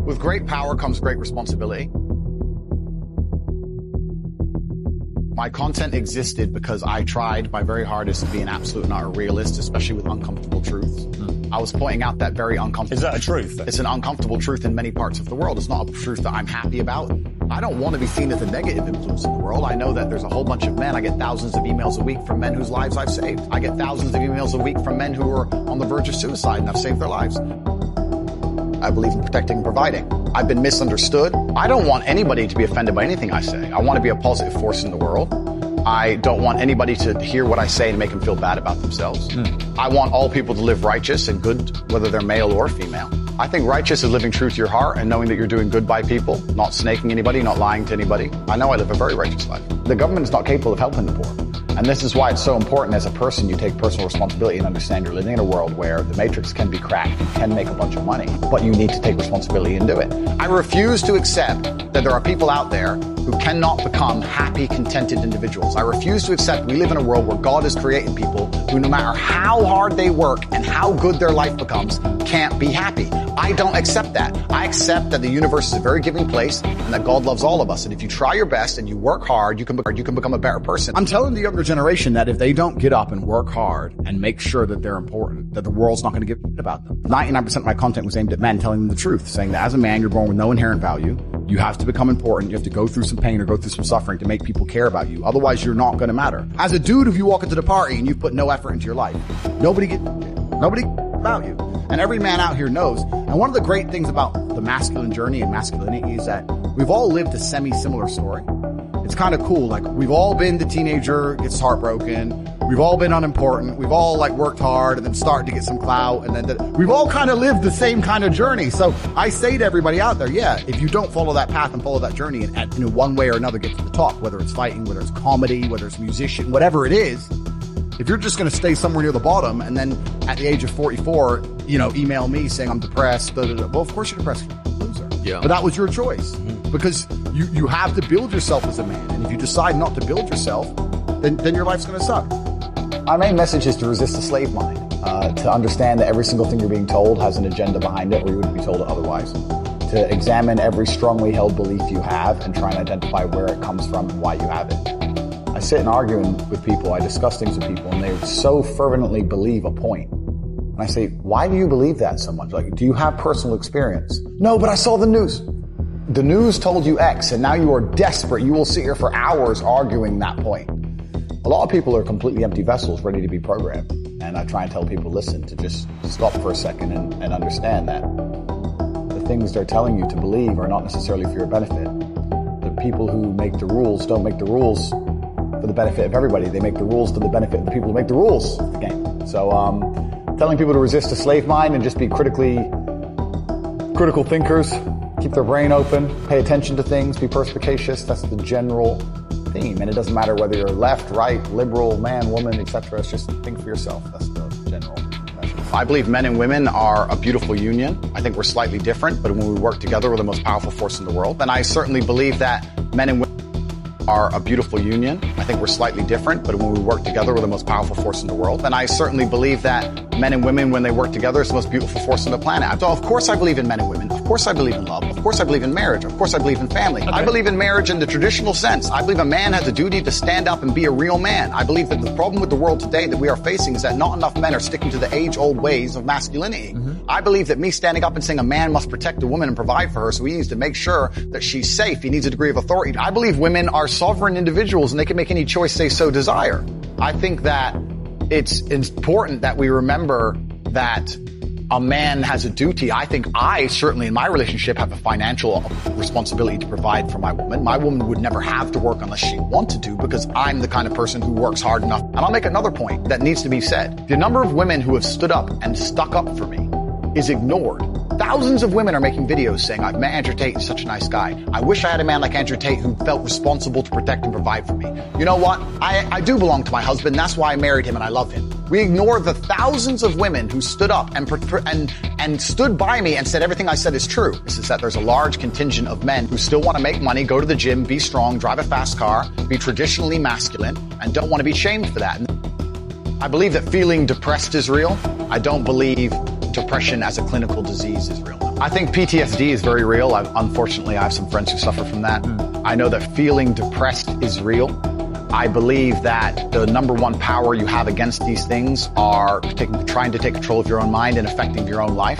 With great power comes great responsibility. My content existed because I tried my very hardest to be an absolute and utter realist, especially with uncomfortable truths. I was pointing out that very uncomfortable... Is that a truth? It's an uncomfortable truth in many parts of the world. It's not a truth that I'm happy about. I don't want to be seen as a negative influence in the world. I know that there's a whole bunch of men. I get thousands of emails a week from men whose lives I've saved. I get thousands of emails a week from men who are on the verge of suicide and I've saved their lives. I believe in protecting and providing. I've been misunderstood. I don't want anybody to be offended by anything I say. I want to be a positive force in the world. I don't want anybody to hear what I say and make them feel bad about themselves. I want all people to live righteous and good, whether they're male or female. I think righteous is living true to your heart and knowing that you're doing good by people, not snaking anybody, not lying to anybody. I know I live a very righteous life. The government is not capable of helping the poor. And this is why it's so important as a person you take personal responsibility and understand you're living in a world where the matrix can be cracked, you can make a bunch of money, but you need to take responsibility and do it. I refuse to accept that there are people out there who cannot become happy, contented individuals. I refuse to accept we live in a world where God has created people who, no matter how hard they work and how good their life becomes, can't be happy. I don't accept that. I accept that the universe is a very giving place and that God loves all of us. And if you try your best and you work hard, you can become a better person. I'm telling the younger generation that if they don't get up and work hard and make sure that they're important, that the world's not going to give a shit about them. 99% of my content was aimed at men, telling them the truth, saying that as a man, you're born with no inherent value. You have to become important. You have to go through some pain or go through some suffering to make people care about you. Otherwise, you're not going to matter. As a dude, if you walk into the party and you've put no effort into your life, nobody about you. And every man out here knows. And one of the great things about the masculine journey and masculinity is that we've all lived a semi-similar story. It's kind of cool. Like, we've all been the teenager, gets heartbroken. We've all been unimportant. We've all like worked hard and then started to get some clout. And then we've all kind of lived the same kind of journey. So I say to everybody out there, yeah, if you don't follow that path and follow that journey and in one way or another get to the top, whether it's fighting, whether it's comedy, whether it's musician, whatever it is, if you're just going to stay somewhere near the bottom and then at the age of 44, email me saying I'm depressed, well, of course you're depressed, loser. Yeah. But that was your choice because you have to build yourself as a man. And if you decide not to build yourself, then your life's going to suck. My main message is to resist the slave mind, to understand that every single thing you're being told has an agenda behind it or you wouldn't be told it otherwise. To examine every strongly held belief you have and try and identify where it comes from and why you have it. I sit and argue with people, I discuss things with people, and they so fervently believe a point. And I say, why do you believe that so much? Like, do you have personal experience? No, but I saw the news. The news told you X, and now you are desperate. You will sit here for hours arguing that point. A lot of people are completely empty vessels ready to be programmed. And I try and tell people, listen, to just stop for a second and understand that the things they're telling you to believe are not necessarily for your benefit. The people who make the rules don't make the rules for the benefit of everybody. They make the rules for the benefit of the people who make the rules of the game. So telling people to resist a slave mind and just be critical thinkers, keep their brain open, pay attention to things, be perspicacious, that's the general theme. And it doesn't matter whether you're left, right, liberal, man, woman, etc. It's just think for yourself. That's the general message. I believe men and women are a beautiful union. I think we're slightly different, but when we work together, we're the most powerful force in the world. And I certainly believe that men and women are a beautiful union. I think we're slightly different, but when we work together, we're the most powerful force in the world. And I certainly believe that men and women, when they work together, is the most beautiful force on the planet. So of course I believe in men and women. Of course I believe in love. Of course I believe in marriage. Of course I believe in family. Okay. I believe in marriage in the traditional sense. I believe a man has a duty to stand up and be a real man. I believe that the problem with the world today that we are facing is that not enough men are sticking to the age-old ways of masculinity. I believe that me standing up and saying a man must protect a woman and provide for her, so he needs to make sure that she's safe. He needs a degree of authority. I believe women are sovereign individuals and they can make any choice they so desire. I think that it's important that we remember that a man has a duty. I think I certainly in my relationship have a financial responsibility to provide for my woman. My woman would never have to work unless she wanted to because I'm the kind of person who works hard enough. And I'll make another point that needs to be said. The number of women who have stood up and stuck up for me is ignored. Thousands of women are making videos saying, I've met Andrew Tate, he's such a nice guy. I wish I had a man like Andrew Tate who felt responsible to protect and provide for me. You know what? I do belong to my husband. That's why I married him and I love him. We ignore the thousands of women who stood up and stood by me and said everything I said is true. This is that there's a large contingent of men who still want to make money, go to the gym, be strong, drive a fast car, be traditionally masculine, and don't want to be shamed for that. I believe that feeling depressed is real. I don't believe depression as a clinical disease is real. I think PTSD is very real. Unfortunately, I have some friends who suffer from that. I know that feeling depressed is real. I believe that the number one power you have against these things are trying to take control of your own mind and affecting your own life.